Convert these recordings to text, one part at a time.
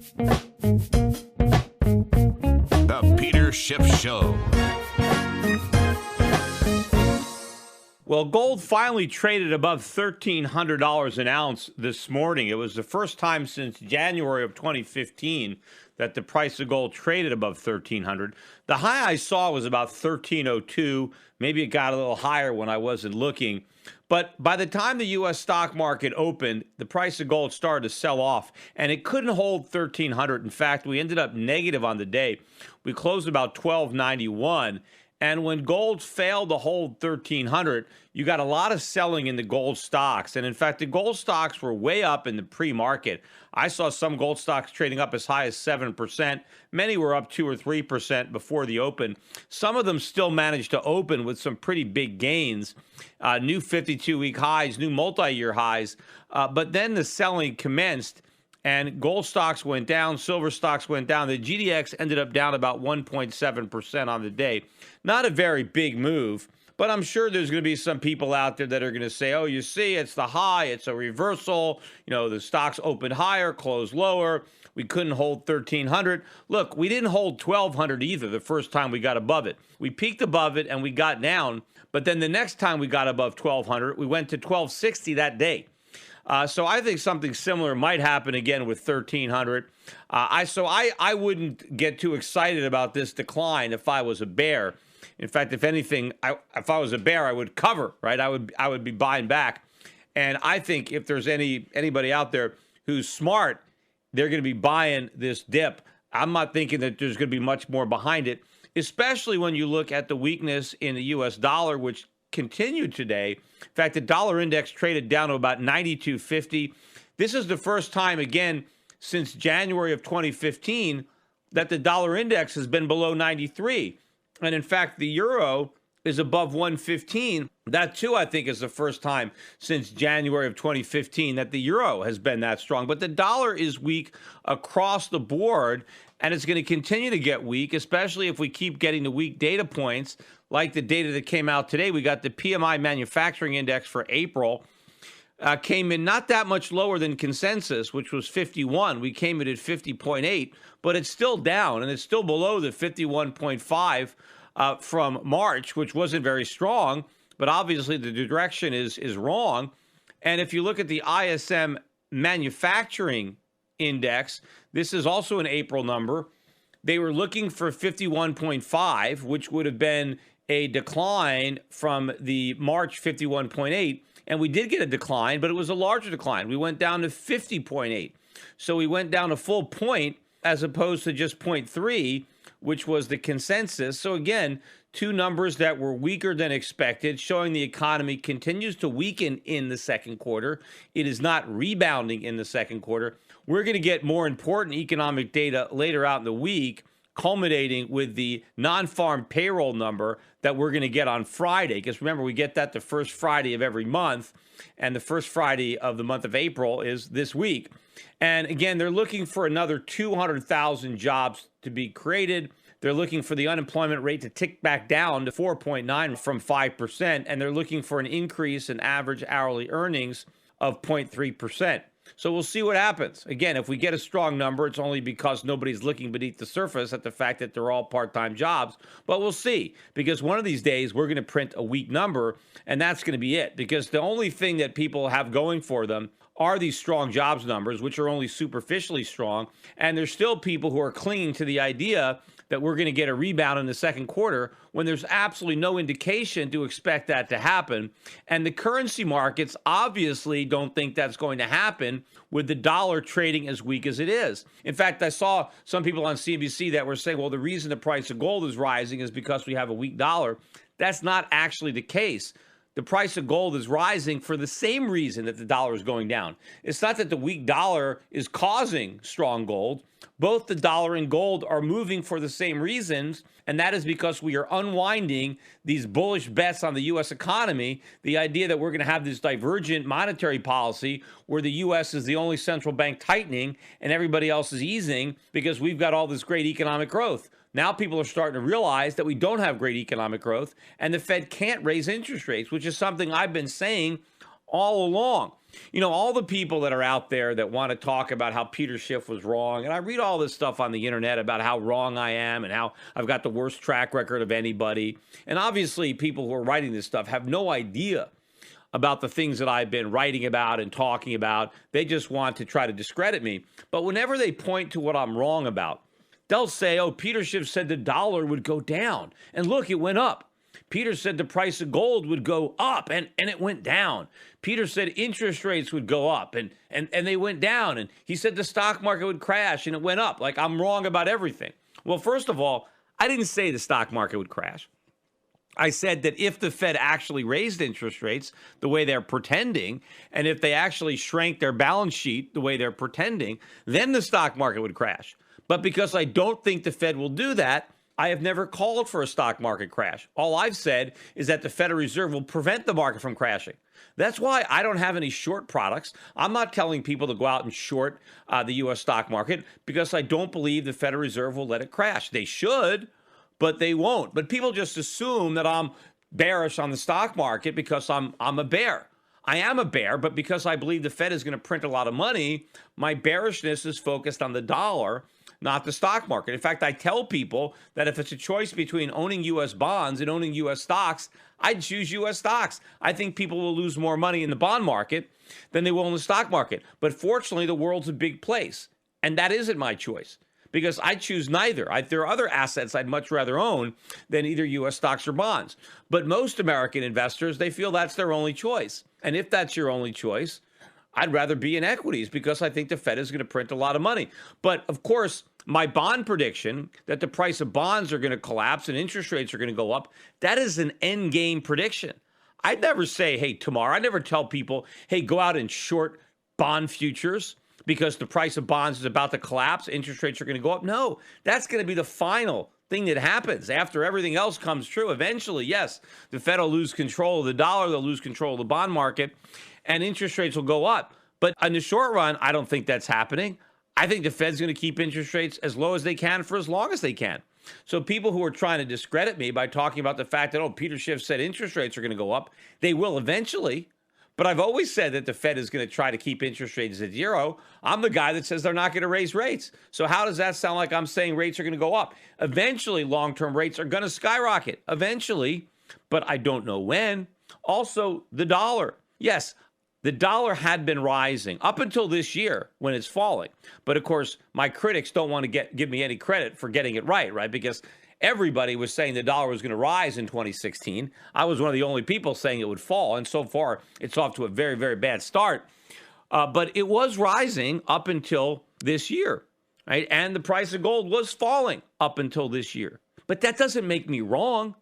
The Peter Schiff Show. Well, gold finally traded above $1,300 an ounce this morning. It was the first time since January of 2015 that the price of gold traded above $1,300. The high I saw was about $1,302. Maybe it got a little higher when I wasn't looking. But by the time the U.S. stock market opened, the price of gold started to sell off, and it couldn't hold $1,300. In fact, we ended up negative on the day. We closed about $1,291. And when gold failed to hold $1,300, you got a lot of selling in the gold stocks. And in fact, the gold stocks were way up in the pre-market. I saw some gold stocks trading up as high as 7%. Many were up 2 or 3% before the open. Some of them still managed to open with some pretty big gains, new 52-week highs, new multi-year highs. But then the selling commenced. And gold stocks went down, silver stocks went down. The GDX ended up down about 1.7% on the day. Not a very big move, but I'm sure there's going to be some people out there that are going to say, oh, you see, it's the high, it's a reversal. You know, the stocks opened higher, closed lower. We couldn't hold 1,300. Look, we didn't hold 1,200 either the first time we got above it. We peaked above it and we got down. But then the next time we got above 1,200, we went to 1,260 that day. So I think something similar might happen again with 1,300. I wouldn't get too excited about this decline if I was a bear. In fact, if anything, if I was a bear, I would cover, right? I would be buying back. And I think if there's anybody out there who's smart, they're going to be buying this dip. I'm not thinking that there's going to be much more behind it, especially when you look at the weakness in the U.S. dollar, which continued today. In fact, the dollar index traded down to about 92.50. This is the first time, again, since January of 2015 that the dollar index has been below 93. And in fact, the euro is above 115. That, too, I think is the first time since January of 2015 that the euro has been that strong. But the dollar is weak across the board, and it's going to continue to get weak, especially if we keep getting the weak data points like the data that came out today. We got the PMI manufacturing index for April, came in not that much lower than consensus, which was 51. We came in at 50.8, but it's still down, and it's still below the 51.5 from March, which wasn't very strong, but obviously the direction is wrong. And if you look at the ISM manufacturing index, this is also an April number. They were looking for 51.5, which would have been a decline from the March 51.8. And we did get a decline, but it was a larger decline. We went down to 50.8. So we went down a full point as opposed to just 0.3, which was the consensus. So again, two numbers that were weaker than expected, showing the economy continues to weaken in the second quarter. It is not rebounding in the second quarter. We're going to get more important economic data later out in the week, culminating with the non-farm payroll number that we're going to get on Friday. Because remember, we get that the first Friday of every month, and the first Friday of the month of April is this week. And again, they're looking for another 200,000 jobs to be created. They're looking for the unemployment rate to tick back down to 4.9 from 5%, and they're looking for an increase in average hourly earnings of 0.3%. So we'll see what happens. Again, if we get a strong number, it's only because nobody's looking beneath the surface at the fact that they're all part-time jobs. But we'll see, because one of these days we're going to print a weak number, and that's going to be it. Because the only thing that people have going for them are these strong jobs numbers, which are only superficially strong. And there's still people who are clinging to the idea that we're going to get a rebound in the second quarter when there's absolutely no indication to expect that to happen. And the currency markets obviously don't think that's going to happen with the dollar trading as weak as it is. In fact, I saw some people on CNBC that were saying, well, the reason the price of gold is rising is because we have a weak dollar. That's not actually the case. The price of gold is rising for the same reason that the dollar is going down. It's not that the weak dollar is causing strong gold. Both the dollar and gold are moving for the same reasons, and that is because we are unwinding these bullish bets on the U.S. economy, the idea that we're going to have this divergent monetary policy where the U.S. is the only central bank tightening and everybody else is easing because we've got all this great economic growth. Now people are starting to realize that we don't have great economic growth and the Fed can't raise interest rates, which is something I've been saying all along. All the people that are out there that want to talk about how Peter Schiff was wrong, and I read all this stuff on the internet about how wrong I am and how I've got the worst track record of anybody. And obviously, people who are writing this stuff have no idea about the things that I've been writing about and talking about. They just want to try to discredit me. But whenever they point to what I'm wrong about, they'll say, oh, Peter Schiff said the dollar would go down. And look, it went up. Peter said the price of gold would go up, and it went down. Peter said interest rates would go up, and they went down. And he said the stock market would crash, and it went up. Like, I'm wrong about everything. Well, first of all, I didn't say the stock market would crash. I said that if the Fed actually raised interest rates the way they're pretending, and if they actually shrank their balance sheet the way they're pretending, then the stock market would crash. But because I don't think the Fed will do that, I have never called for a stock market crash. All I've said is that the Federal Reserve will prevent the market from crashing. That's why I don't have any short products. I'm not telling people to go out and short the U.S. stock market because I don't believe the Federal Reserve will let it crash. They should, but they won't. But people just assume that I'm bearish on the stock market because I'm a bear. I am a bear, but because I believe the Fed is going to print a lot of money, my bearishness is focused on the dollar, not the stock market. In fact, I tell people that if it's a choice between owning U.S. bonds and owning U.S. stocks, I'd choose U.S. stocks. I think people will lose more money in the bond market than they will in the stock market. But fortunately, the world's a big place, and that isn't my choice because I choose neither. There are other assets I'd much rather own than either U.S. stocks or bonds. But most American investors, they feel that's their only choice. And if that's your only choice, I'd rather be in equities because I think the Fed is going to print a lot of money. But of course, my bond prediction that the price of bonds are going to collapse and interest rates are going to go up, that is an end game prediction. I'd never say, hey, tomorrow, I never tell people, hey, go out and short bond futures because the price of bonds is about to collapse, interest rates are going to go up. No, that's going to be the final thing that happens after everything else comes true. Eventually, yes, the Fed will lose control of the dollar, they'll lose control of the bond market, and interest rates will go up. But in the short run, I don't think that's happening. I think the Fed's going to keep interest rates as low as they can for as long as they can. So people who are trying to discredit me by talking about the fact that, oh, Peter Schiff said interest rates are going to go up, they will eventually. But I've always said that the Fed is going to try to keep interest rates at zero. I'm the guy that says they're not going to raise rates. So how does that sound like I'm saying rates are going to go up? Eventually, long-term rates are going to skyrocket. Eventually, but I don't know when. Also, the dollar. Yes, the dollar had been rising up until this year when it's falling. But of course, my critics don't want to give me any credit for getting it right? Because everybody was saying the dollar was going to rise in 2016. I was one of the only people saying it would fall. And so far, it's off to a very, very bad start. But it was rising up until this year, right? And the price of gold was falling up until this year. But that doesn't make me wrong.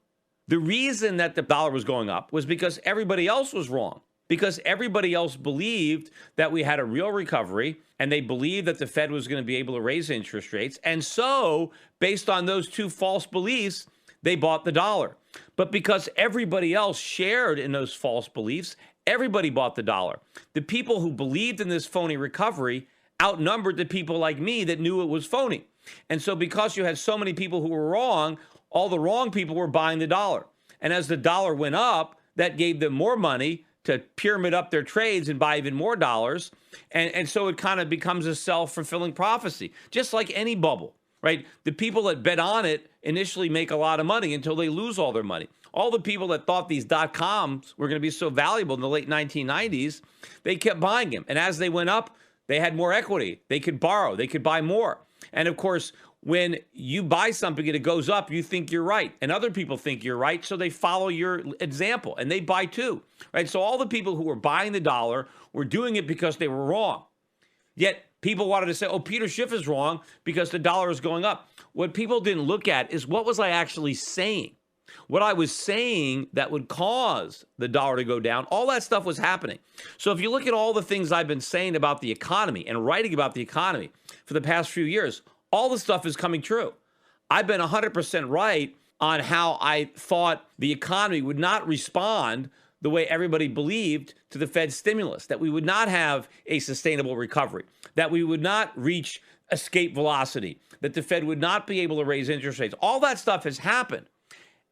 The reason that the dollar was going up was because everybody else was wrong. Because everybody else believed that we had a real recovery and they believed that the Fed was going to be able to raise interest rates. And so, based on those two false beliefs, they bought the dollar. But because everybody else shared in those false beliefs, everybody bought the dollar. The people who believed in this phony recovery outnumbered the people like me that knew it was phony. And so because you had so many people who were wrong, all the wrong people were buying the dollar. And as the dollar went up, that gave them more money to pyramid up their trades and buy even more dollars. And so it kind of becomes a self-fulfilling prophecy, just like any bubble, right? The people that bet on it initially make a lot of money until they lose all their money. All the people that thought these dot-coms were going to be so valuable in the late 1990s, they kept buying them. And as they went up, they had more equity. They could borrow. They could buy more. And of course, when you buy something and it goes up, you think you're right. And other people think you're right, so they follow your example and they buy too, right? So all the people who were buying the dollar were doing it because they were wrong. Yet people wanted to say, oh, Peter Schiff is wrong because the dollar is going up. What people didn't look at is what was I actually saying? What I was saying that would cause the dollar to go down, all that stuff was happening. So if you look at all the things I've been saying about the economy and writing about the economy for the past few years, all the stuff is coming true. I've been 100% right on how I thought the economy would not respond the way everybody believed to the Fed stimulus, that we would not have a sustainable recovery, that we would not reach escape velocity, that the Fed would not be able to raise interest rates. All that stuff has happened.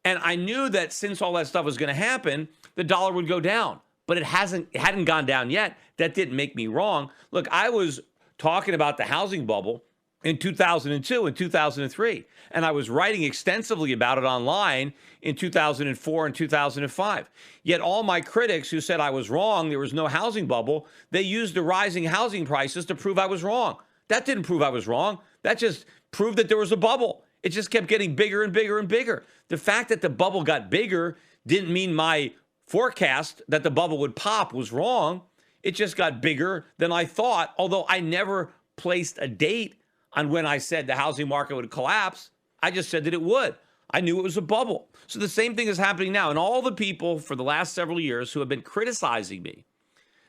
And I knew that since all that stuff was going to happen, the dollar would go down. But it hadn't gone down yet. that didn't make me wrong. Look, I was talking about the housing bubble in 2002 and 2003, and I was writing extensively about it online in 2004 and 2005. Yet all my critics who said I was wrong, there was no housing bubble, they used the rising housing prices to prove I was wrong. That didn't prove I was wrong. That just proved that there was a bubble. It just kept getting bigger and bigger and bigger. The fact that the bubble got bigger didn't mean my forecast that the bubble would pop was wrong. It just got bigger than I thought, although I never placed a date on when I said the housing market would collapse. I just said that it would. I knew it was a bubble. So the same thing is happening now. And all the people for the last several years who have been criticizing me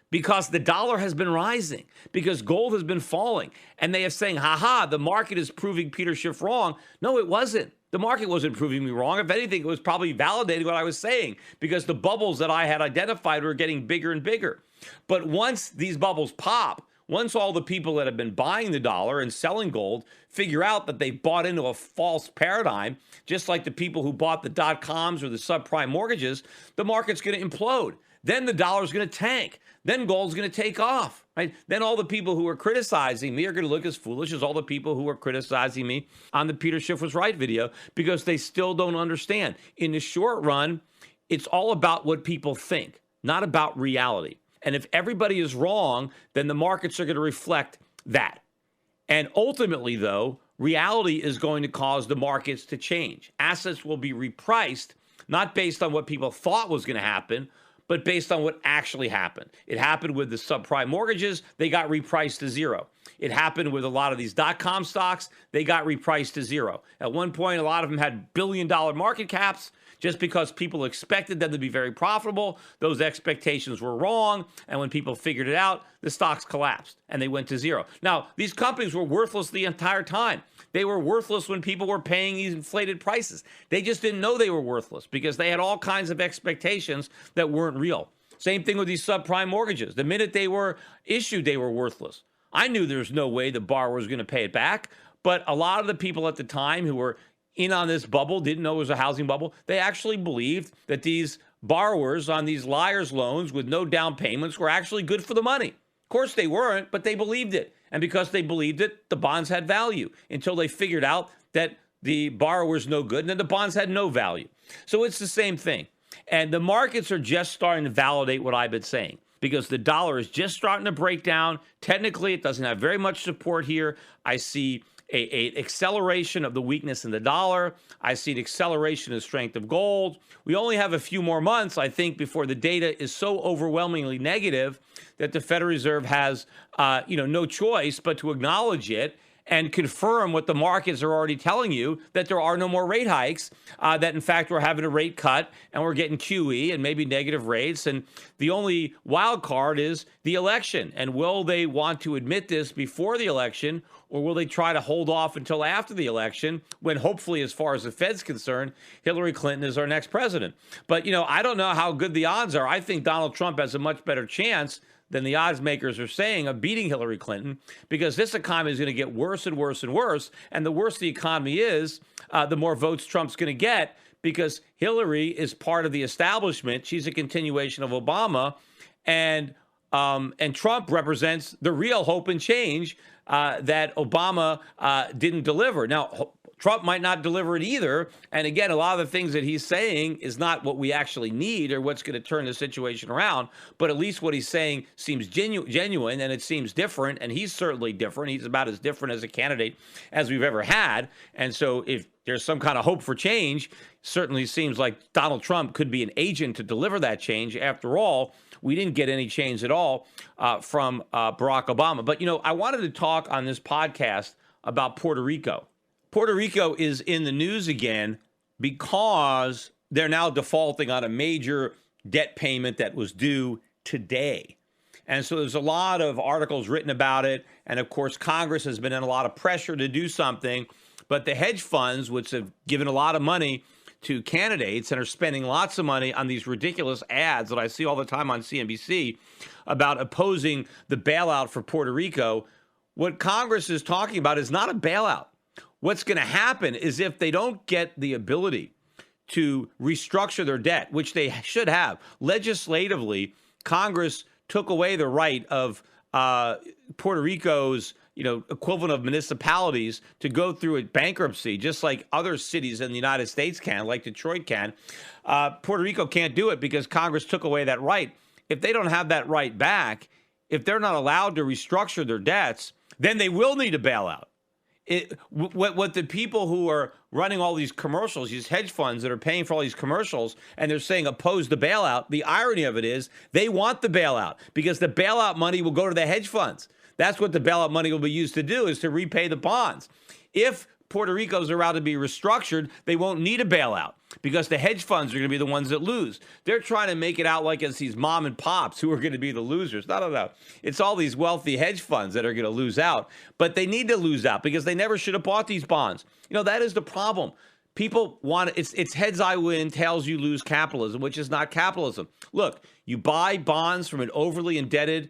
because the dollar has been rising, because gold has been falling, and they are saying, the market is proving Peter Schiff wrong. No, it wasn't. The market wasn't proving me wrong. If anything, it was probably validating what I was saying, because the bubbles that I had identified were getting bigger and bigger. But once these bubbles pop, once all the people that have been buying the dollar and selling gold figure out that they bought into a false paradigm, just like the people who bought the dot-coms or the subprime mortgages, the market's going to implode. Then the dollar's going to tank. Then gold's going to take off, right? Then all the people who are criticizing me are going to look as foolish as all the people who are criticizing me on the Peter Schiff was right video, because they still don't understand. In the short run, it's all about what people think, not about reality. And if everybody is wrong, then the markets are going to reflect that. And ultimately, though, reality is going to cause the markets to change. Assets will be repriced, not based on what people thought was going to happen, but based on what actually happened. It happened with the subprime mortgages. They got repriced to zero. It happened with a lot of these dot-com stocks. They got repriced to zero. At one point, a lot of them had billion-dollar market caps just because people expected them to be very profitable. Those expectations were wrong. And when people figured it out, the stocks collapsed and they went to zero. Now, these companies were worthless the entire time. They were worthless when people were paying these inflated prices. They just didn't know they were worthless because they had all kinds of expectations that weren't real. Same thing with these subprime mortgages. The minute they were issued, they were worthless. I knew there's no way the borrower was going to pay it back, but a lot of the people at the time who were in on this bubble didn't know it was a housing bubble. They actually believed that these borrowers on these liar's loans with no down payments were actually good for the money. Of course they weren't, but they believed it. And because they believed it, the bonds had value until they figured out that the borrower's no good and then the bonds had no value. So it's the same thing. And the markets are just starting to validate what I've been saying, because the dollar is just starting to break down. Technically, it doesn't have very much support here. I see an acceleration of the weakness in the dollar. I see an acceleration of the strength of gold. We only have a few more months, I think, before the data is so overwhelmingly negative that the Federal Reserve has, no choice but to acknowledge it and confirm what the markets are already telling you, that there are no more rate hikes, that in fact we're having a rate cut and we're getting QE and maybe negative rates. And the only wild card is the election. And will they want to admit this before the election, or will they try to hold off until after the election when hopefully, as far as the Fed's concerned, Hillary Clinton is our next president? But, I don't know how good the odds are. I think Donald Trump has a much better chance than the odds makers are saying of beating Hillary Clinton, because this economy is going to get worse and worse and worse. And the worse the economy is, the more votes Trump's going to get, because Hillary is part of the establishment. She's a continuation of Obama, and Trump represents the real hope and change that Obama didn't deliver. Now, Trump might not deliver it either. And again, a lot of the things that he's saying is not what we actually need or what's going to turn the situation around. But at least what he's saying seems genuine, and it seems different. And he's certainly different. He's about as different as a candidate as we've ever had. And so if there's some kind of hope for change, certainly seems like Donald Trump could be an agent to deliver that change. After all, we didn't get any change at all from Barack Obama. But, I wanted to talk on this podcast about Puerto Rico. Puerto Rico is in the news again because they're now defaulting on a major debt payment that was due today. And so there's a lot of articles written about it. And of course, Congress has been in a lot of pressure to do something. But the hedge funds, which have given a lot of money to candidates and are spending lots of money on these ridiculous ads that I see all the time on CNBC about opposing the bailout for Puerto Rico, what Congress is talking about is not a bailout. What's going to happen is if they don't get the ability to restructure their debt, which they should have, legislatively, Congress took away the right of Puerto Rico's equivalent of municipalities to go through a bankruptcy, just like other cities in the United States can, like Detroit can. Puerto Rico can't do it because Congress took away that right. If they don't have that right back, if they're not allowed to restructure their debts, then they will need a bailout. What the people who are running all these commercials, these hedge funds that are paying for all these commercials, and they're saying oppose the bailout, the irony of it is they want the bailout because the bailout money will go to the hedge funds. That's what the bailout money will be used to do, is to repay the bonds. If Puerto Rico's allowed to be restructured, they won't need a bailout because the hedge funds are going to be the ones that lose. They're trying to make it out like it's these mom and pops who are going to be the losers. No. It's all these wealthy hedge funds that are going to lose out, but they need to lose out because they never should have bought these bonds. That is the problem. People want it's heads I win, tails you lose capitalism, which is not capitalism. Look, you buy bonds from an overly indebted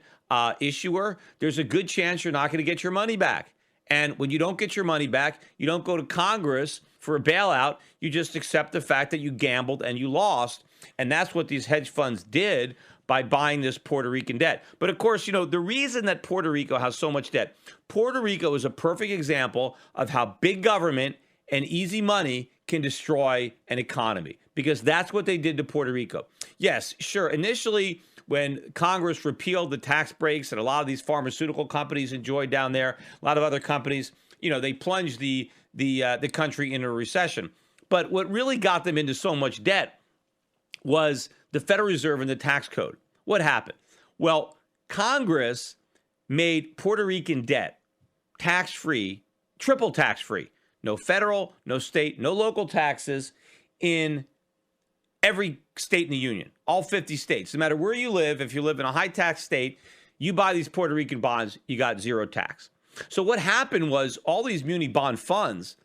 issuer, there's a good chance you're not going to get your money back. And when you don't get your money back, you don't go to Congress for a bailout. You just accept the fact that you gambled and you lost. And that's what these hedge funds did by buying this Puerto Rican debt. But of course, the reason that Puerto Rico has so much debt, Puerto Rico is a perfect example of how big government and easy money can destroy an economy, because that's what they did to Puerto Rico. Yes, sure. Initially, when Congress repealed the tax breaks that a lot of these pharmaceutical companies enjoyed down there, a lot of other companies, they plunged the country into a recession. But what really got them into so much debt was the Federal Reserve and the tax code. What happened? Well, Congress made Puerto Rican debt tax-free, triple tax-free. No federal, no state, no local taxes in every state in the union, all 50 states. No matter where you live, if you live in a high-tax state, you buy these Puerto Rican bonds, you got zero tax. So what happened was all these muni bond funds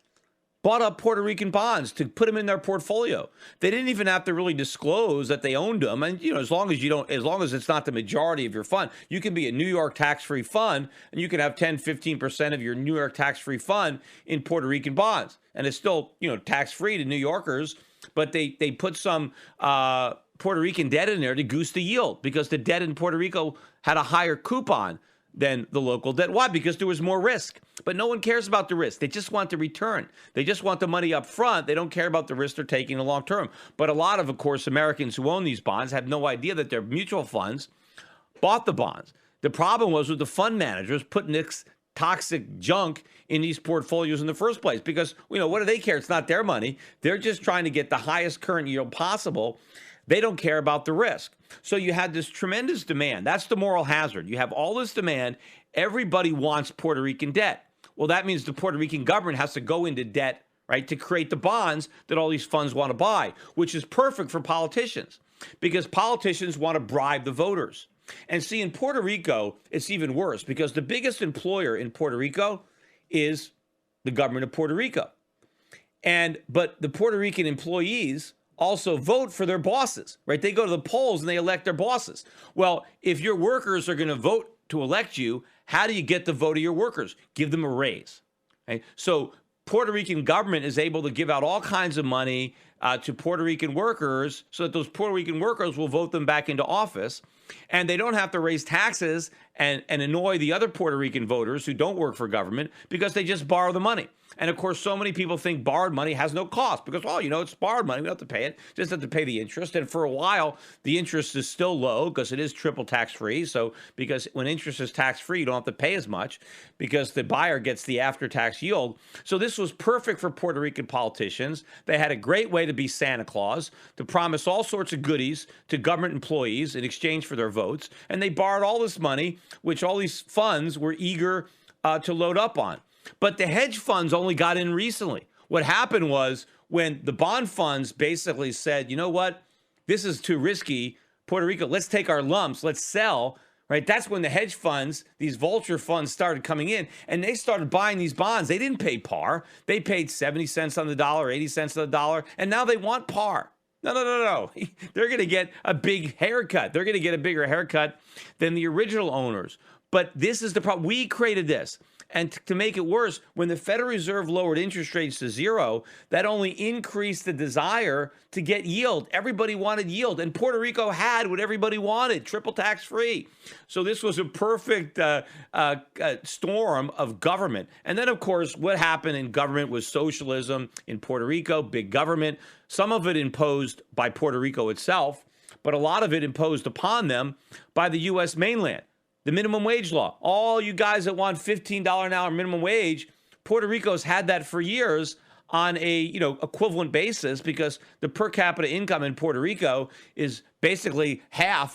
bought up Puerto Rican bonds to put them in their portfolio. They didn't even have to really disclose that they owned them. And, as long as it's not the majority of your fund, you can be a New York tax-free fund and you can have 10, 15% of your New York tax-free fund in Puerto Rican bonds. And it's still, tax-free to New Yorkers, but they put some Puerto Rican debt in there to goose the yield because the debt in Puerto Rico had a higher coupon than the local debt. Why? Because there was more risk. But no one cares about the risk. They just want the return. They just want the money up front. They don't care about the risk they're taking in the long term. But a lot of course, Americans who own these bonds have no idea that their mutual funds bought the bonds. The problem was with the fund managers putting this toxic junk in these portfolios in the first place because, what do they care? It's not their money. They're just trying to get the highest current yield possible. They don't care about the risk. So you had this tremendous demand. That's the moral hazard. You have all this demand. Everybody wants Puerto Rican debt. Well, that means the Puerto Rican government has to go into debt, right, to create the bonds that all these funds want to buy, which is perfect for politicians because politicians want to bribe the voters. And see, in Puerto Rico, it's even worse because the biggest employer in Puerto Rico is the government of Puerto Rico. But the Puerto Rican employees also vote for their bosses, right? They go to the polls and they elect their bosses. Well, if your workers are going to vote to elect you, how do you get the vote of your workers? Give them a raise, right? So Puerto Rican government is able to give out all kinds of money to Puerto Rican workers so that those Puerto Rican workers will vote them back into office. And they don't have to raise taxes and annoy the other Puerto Rican voters who don't work for government because they just borrow the money. And of course, so many people think borrowed money has no cost because, it's borrowed money. We don't have to pay it. Just have to pay the interest. And for a while, the interest is still low because it is triple tax free. So because when interest is tax free, you don't have to pay as much because the buyer gets the after tax yield. So this was perfect for Puerto Rican politicians. They had a great way to be Santa Claus, to promise all sorts of goodies to government employees in exchange for their votes. And they borrowed all this money, which all these funds were eager to load up on. But the hedge funds only got in recently. What happened was when the bond funds basically said, you know what, this is too risky, Puerto Rico, let's take our lumps, let's sell, right? That's when the hedge funds, these vulture funds started coming in and they started buying these bonds. They didn't pay par. They paid 70 cents on the dollar, 80 cents on the dollar, and now they want par. No. They're going to get a big haircut. They're going to get a bigger haircut than the original owners. But this is the problem. We created this. And to make it worse, when the Federal Reserve lowered interest rates to zero, that only increased the desire to get yield. Everybody wanted yield, and Puerto Rico had what everybody wanted, triple tax free. So this was a perfect storm of government. And then, of course, what happened in government was socialism in Puerto Rico, big government, some of it imposed by Puerto Rico itself, but a lot of it imposed upon them by the U.S. mainland. The minimum wage law. All you guys that want $15 an hour minimum wage, Puerto Rico's had that for years on a equivalent basis, because the per capita income in Puerto Rico is basically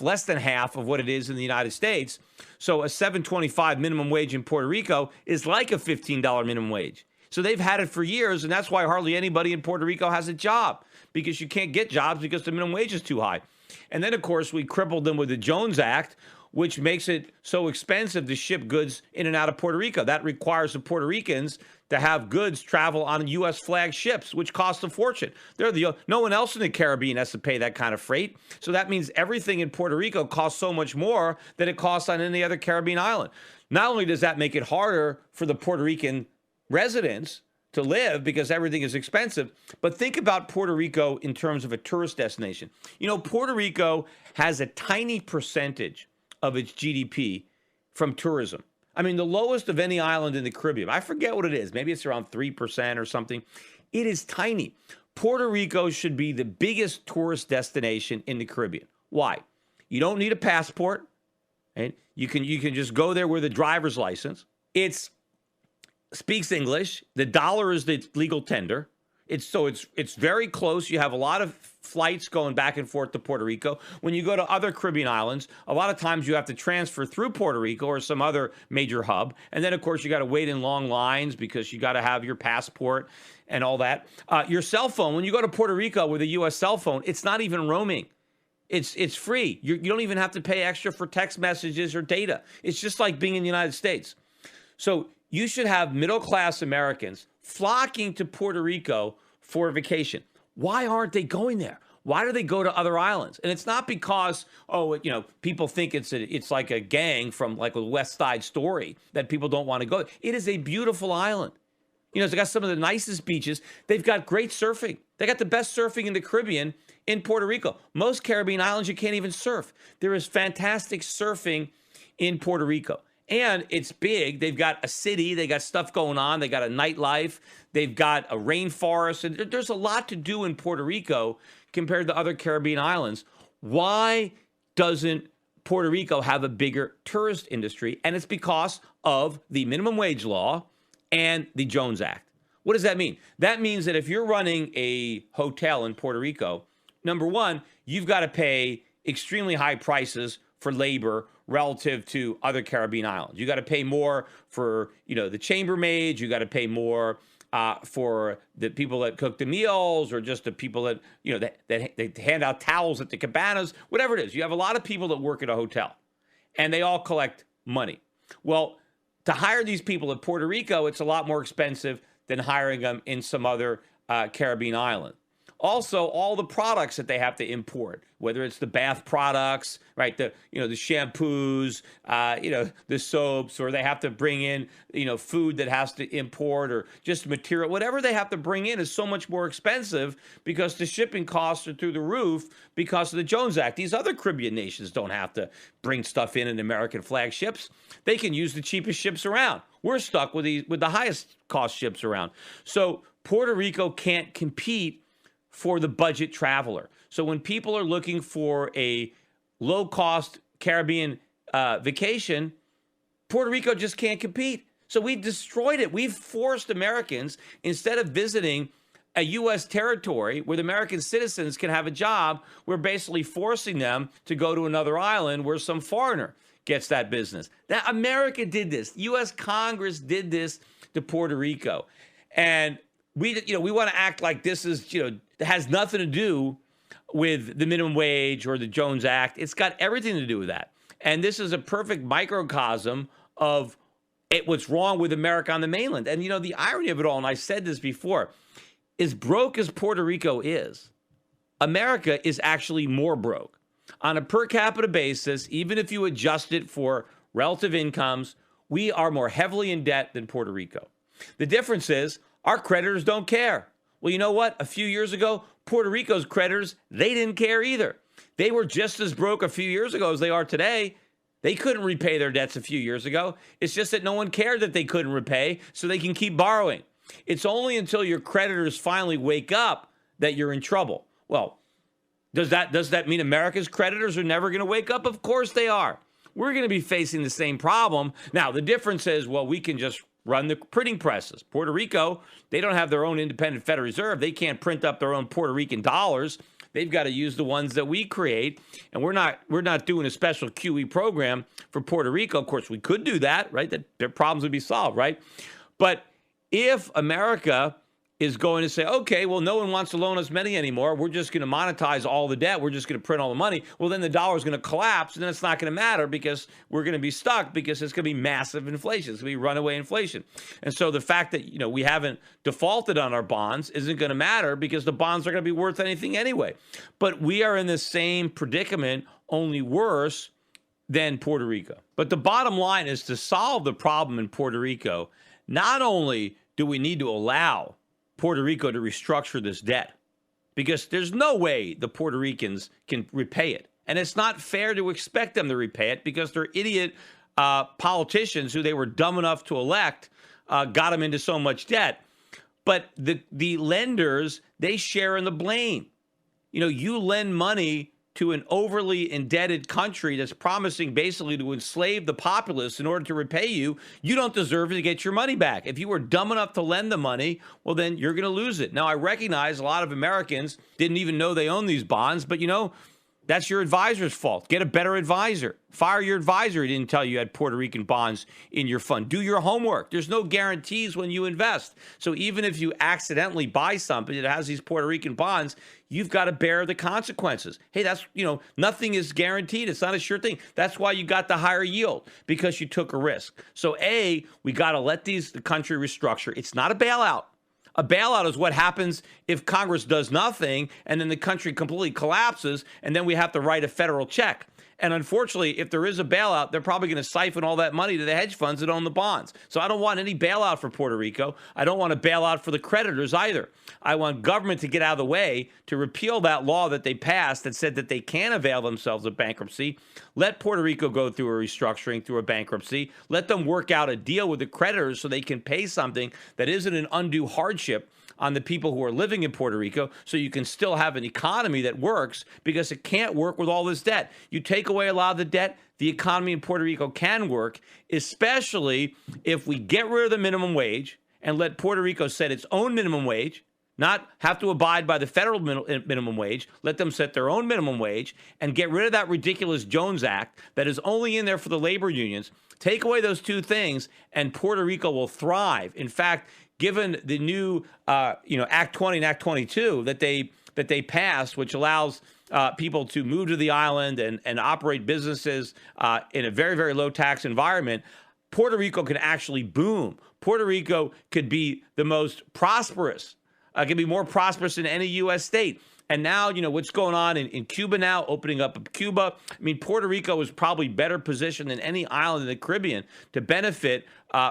less than half of what it is in the United States. So a $7.25 minimum wage in Puerto Rico is like a $15 minimum wage. So they've had it for years, and that's why hardly anybody in Puerto Rico has a job, because you can't get jobs because the minimum wage is too high. And then, of course, we crippled them with the Jones Act, which makes it so expensive to ship goods in and out of Puerto Rico. That requires the Puerto Ricans to have goods travel on U.S. flag ships, which cost a fortune. No one else in the Caribbean has to pay that kind of freight. So that means everything in Puerto Rico costs so much more than it costs on any other Caribbean island. Not only does that make it harder for the Puerto Rican residents to live because everything is expensive, but think about Puerto Rico in terms of a tourist destination. Puerto Rico has a tiny percentage of its GDP from tourism. I mean, the lowest of any island in the Caribbean. I forget what it is. Maybe it's around 3% or something. It is tiny. Puerto Rico should be the biggest tourist destination in the Caribbean. Why? You don't need a passport, right? You can just go there with a driver's license. It speaks English. The dollar is the legal tender. It's very close. You have a lot of flights going back and forth to Puerto Rico. When you go to other Caribbean islands, a lot of times you have to transfer through Puerto Rico or some other major hub. And then, of course, you got to wait in long lines because you got to have your passport and all that. Your cell phone, when you go to Puerto Rico with a U.S. cell phone, it's not even roaming. It's free. You don't even have to pay extra for text messages or data. It's just like being in the United States. So you should have middle-class Americans flocking to Puerto Rico for a vacation. Why aren't they going there? Why do they go to other islands? And it's not because, people think it's like a gang from like a West Side Story that people don't want to go. It is a beautiful island. It's got some of the nicest beaches. They've got great surfing. They got the best surfing in the Caribbean in Puerto Rico. Most Caribbean islands, you can't even surf. There is fantastic surfing in Puerto Rico. And it's big. They've got a city. They got stuff going on. They got a nightlife. They've got a rainforest. And there's a lot to do in Puerto Rico compared to other Caribbean islands. Why doesn't Puerto Rico have a bigger tourist industry? And it's because of the minimum wage law and the Jones Act. What does that mean? That means that if you're running a hotel in Puerto Rico, number one, you've got to pay extremely high prices for labor relative to other Caribbean islands. You got to pay more for, the chambermaids. You got to pay more for the people that cook the meals, or just the people that, that hand out towels at the cabanas, whatever it is. You have a lot of people that work at a hotel, and they all collect money. Well, to hire these people at Puerto Rico, it's a lot more expensive than hiring them in some other Caribbean island. Also, all the products that they have to import, whether it's the bath products, right? The shampoos, the soaps, or they have to bring in, food that has to import, or just material, whatever they have to bring in is so much more expensive because the shipping costs are through the roof because of the Jones Act. These other Caribbean nations don't have to bring stuff in American flag ships. They can use the cheapest ships around. We're stuck with the highest cost ships around. So Puerto Rico can't compete for the budget traveler. So when people are looking for a low-cost Caribbean vacation, Puerto Rico just can't compete. So we've destroyed it. We've forced Americans, instead of visiting a U.S. territory where the American citizens can have a job, we're basically forcing them to go to another island where some foreigner gets that business. That America did this. U.S. Congress did this to Puerto Rico. And we want to act like this is, has nothing to do with the minimum wage or the Jones Act. It's got everything to do with that. And this is a perfect microcosm of what's wrong with America on the mainland. And, the irony of it all, and I said this before, as broke as Puerto Rico is, America is actually more broke. On a per capita basis, even if you adjust it for relative incomes, we are more heavily in debt than Puerto Rico. The difference is our creditors don't care. Well, you know what? A few years ago, Puerto Rico's creditors, they didn't care either. They were just as broke a few years ago as they are today. They couldn't repay their debts a few years ago. It's just that no one cared that they couldn't repay, so they can keep borrowing. It's only until your creditors finally wake up that you're in trouble. Well, does that mean America's creditors are never going to wake up? Of course they are. We're going to be facing the same problem. Now, the difference is, well, we can just run the printing presses. Puerto Rico, they don't have their own independent Federal Reserve. They can't print up their own Puerto Rican dollars. They've got to use the ones that we create. And we're not doing a special QE program for Puerto Rico. Of course, we could do that, right? That their problems would be solved, right? But if America is going to say, okay, well, no one wants to loan us money anymore. We're just going to monetize all the debt. We're just going to print all the money. Well, then the dollar is going to collapse, and then it's not going to matter because we're going to be stuck because it's going to be massive inflation. It's going to be runaway inflation. And so the fact that, we haven't defaulted on our bonds isn't going to matter because the bonds are going to be worth anything anyway. But we are in the same predicament, only worse than Puerto Rico. But the bottom line is to solve the problem in Puerto Rico, not only do we need to allow Puerto Rico to restructure this debt because there's no way the Puerto Ricans can repay it. And it's not fair to expect them to repay it because their idiot politicians who they were dumb enough to elect got them into so much debt. But the lenders, they share in the blame. You lend money to an overly indebted country that's promising basically to enslave the populace in order to repay you, you don't deserve to get your money back. If you were dumb enough to lend the money, well, then you're going to lose it. Now, I recognize a lot of Americans didn't even know they own these bonds, but that's your advisor's fault. Get a better advisor. Fire your advisor who didn't tell you had Puerto Rican bonds in your fund. Do your homework. There's no guarantees when you invest. So even if you accidentally buy something that has these Puerto Rican bonds, you've got to bear the consequences. Hey, that's, nothing is guaranteed. It's not a sure thing. That's why you got the higher yield, because you took a risk. So we got to let the country restructure. It's not a bailout. A bailout is what happens if Congress does nothing and then the country completely collapses and then we have to write a federal check. And unfortunately, if there is a bailout, they're probably going to siphon all that money to the hedge funds that own the bonds. So I don't want any bailout for Puerto Rico. I don't want a bailout for the creditors either. I want government to get out of the way to repeal that law that they passed that said that they can avail themselves of bankruptcy. Let Puerto Rico go through a restructuring, through a bankruptcy. Let them work out a deal with the creditors so they can pay something that isn't an undue hardship on the people who are living in Puerto Rico, so you can still have an economy that works, because it can't work with all this debt. You take away a lot of the debt, the economy in Puerto Rico can work, especially if we get rid of the minimum wage and let Puerto Rico set its own minimum wage, not have to abide by the federal minimum wage. Let them set their own minimum wage and get rid of that ridiculous Jones Act that is only in there for the labor unions. Take away those two things, and Puerto Rico will thrive. In fact, given the new, Act 20 and Act 22 that they passed, which allows people to move to the island and operate businesses in a very, very low tax environment, Puerto Rico can actually boom. Puerto Rico could be the most prosperous, could be more prosperous than any U.S. state. And now, what's going on in Cuba now, opening up of Cuba. I mean, Puerto Rico is probably better positioned than any island in the Caribbean to benefit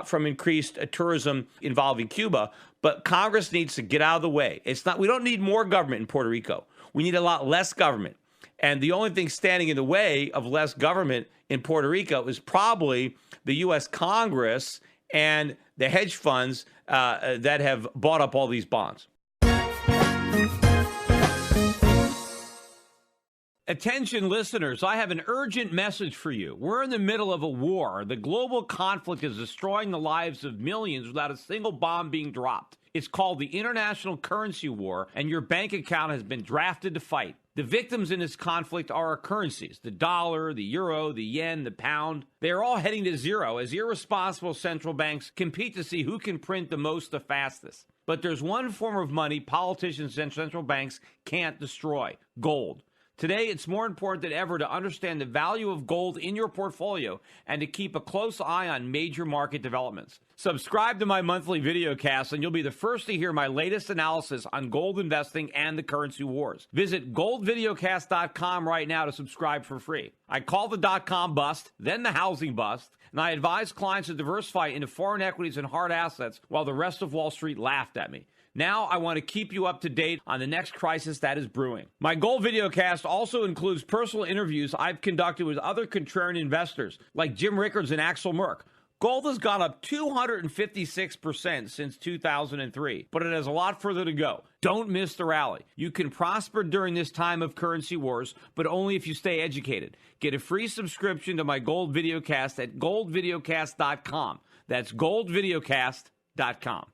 from increased tourism involving Cuba. But Congress needs to get out of the way. We don't need more government in Puerto Rico. We need a lot less government. And the only thing standing in the way of less government in Puerto Rico is probably the U.S. Congress and the hedge funds that have bought up all these bonds. Attention listeners, I have an urgent message for you. We're in the middle of a war. The global conflict is destroying the lives of millions without a single bomb being dropped. It's called the International Currency War, and your bank account has been drafted to fight. The victims in this conflict are our currencies: the dollar, the euro, the yen, the pound. They are all heading to zero as irresponsible central banks compete to see who can print the most the fastest. But there's one form of money politicians and central banks can't destroy: gold. Today, it's more important than ever to understand the value of gold in your portfolio and to keep a close eye on major market developments. Subscribe to my monthly video cast and you'll be the first to hear my latest analysis on gold investing and the currency wars. Visit goldvideocast.com right now to subscribe for free. I call the dot-com bust, then the housing bust, and I advise clients to diversify into foreign equities and hard assets while the rest of Wall Street laughed at me. Now I want to keep you up to date on the next crisis that is brewing. My gold videocast also includes personal interviews I've conducted with other contrarian investors like Jim Rickards and Axel Merck. Gold has gone up 256% since 2003, but it has a lot further to go. Don't miss the rally. You can prosper during this time of currency wars, but only if you stay educated. Get a free subscription to my gold videocast at goldvideocast.com. That's goldvideocast.com.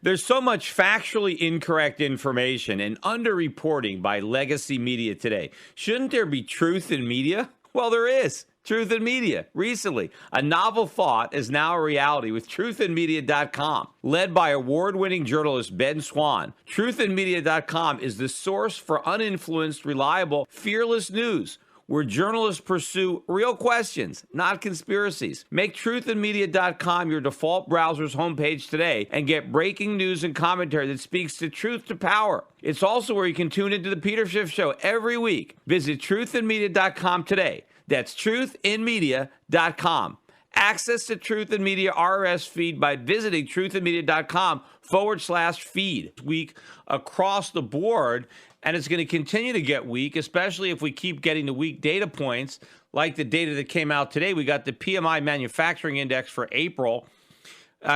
There's so much factually incorrect information and underreporting by legacy media today. Shouldn't there be truth in media? Well, there is. Truth in Media. Recently, a novel thought is now a reality with truthinmedia.com. Led by award-winning journalist Ben Swan, truthinmedia.com is the source for uninfluenced, reliable, fearless news, where journalists pursue real questions, not conspiracies. Make truthinmedia.com your default browser's homepage today and get breaking news and commentary that speaks the truth to power. It's also where you can tune into the Peter Schiff Show every week. Visit truthinmedia.com today. That's truthinmedia.com. Access to Truth in Media RSS feed by visiting truthinmedia.com/feed. Week across the board, and it's going to continue to get weak, especially if we keep getting the weak data points like the data that came out today. We got the PMI manufacturing index for April.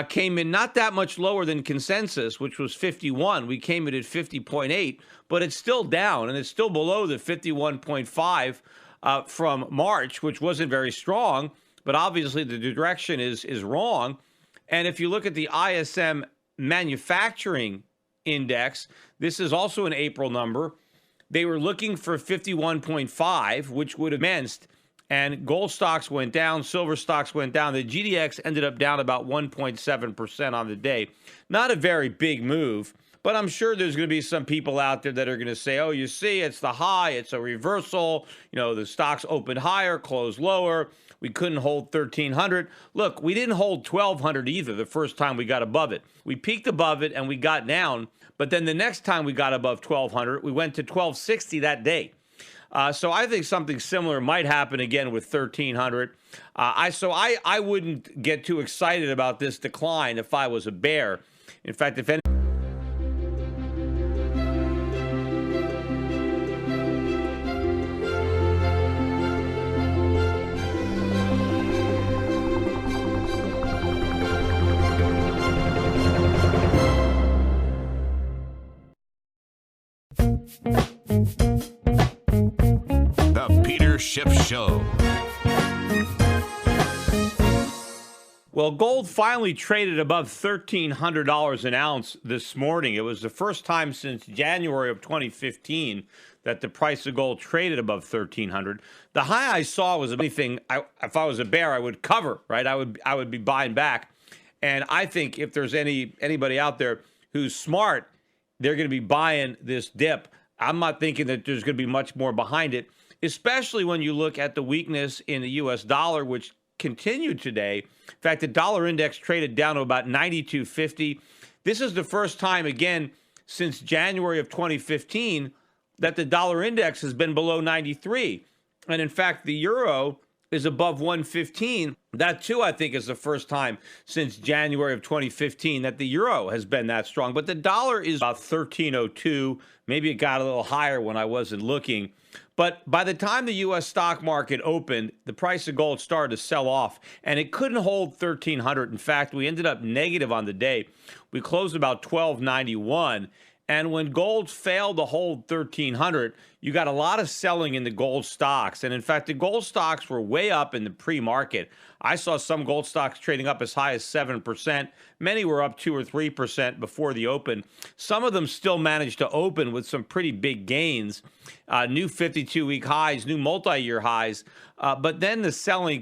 Came in not that much lower than consensus, which was 51. We came in at 50.8, but it's still down, and it's still below the 51.5 from March, which wasn't very strong, but obviously the direction is wrong. And if you look at the ISM manufacturing index, this is also an April number. They were looking for 51.5, which would have meant, and gold stocks went down, silver stocks went down. The GDX ended up down about 1.7% on the day. Not a very big move. But I'm sure there's going to be some people out there that are going to say, oh, you see, it's the high, it's a reversal. You know, the stocks opened higher, closed lower. We couldn't hold 1,300. Look, we didn't hold 1,200 either the first time we got above it. We peaked above it and we got down. But then the next time we got above 1,200, we went to 1,260 that day. So I think something similar might happen again with 1,300. I wouldn't get too excited about this decline if I was a bear. In fact, if any... The Peter Schiff Show. Well, gold finally traded above $1,300 an ounce this morning. It was the first time since January of 2015 that the price of gold traded above $1,300. The high I saw was anything. If I was a bear, I would cover, right? I would be buying back. And I think if there's anybody out there who's smart, they're going to be buying this dip. I'm not thinking that there's going to be much more behind it, especially when you look at the weakness in the U.S. dollar, which continued today. In fact, the dollar index traded down to about 92.50. This is the first time, again, since January of 2015 that the dollar index has been below 93. And in fact, the euro is above 115. That, too, I think is the first time since January of 2015 that the euro has been that strong. But the dollar is about 13.02. Maybe it got a little higher when I wasn't looking. But by the time the U.S. stock market opened, the price of gold started to sell off, and it couldn't hold 1,300. In fact, we ended up negative on the day. We closed about 1291. And when gold failed to hold 1,300, you got a lot of selling in the gold stocks. And in fact, the gold stocks were way up in the pre-market. I saw some gold stocks trading up as high as 7%. Many were up 2 or 3% before the open. Some of them still managed to open with some pretty big gains, new 52-week highs, new multi-year highs. But then the selling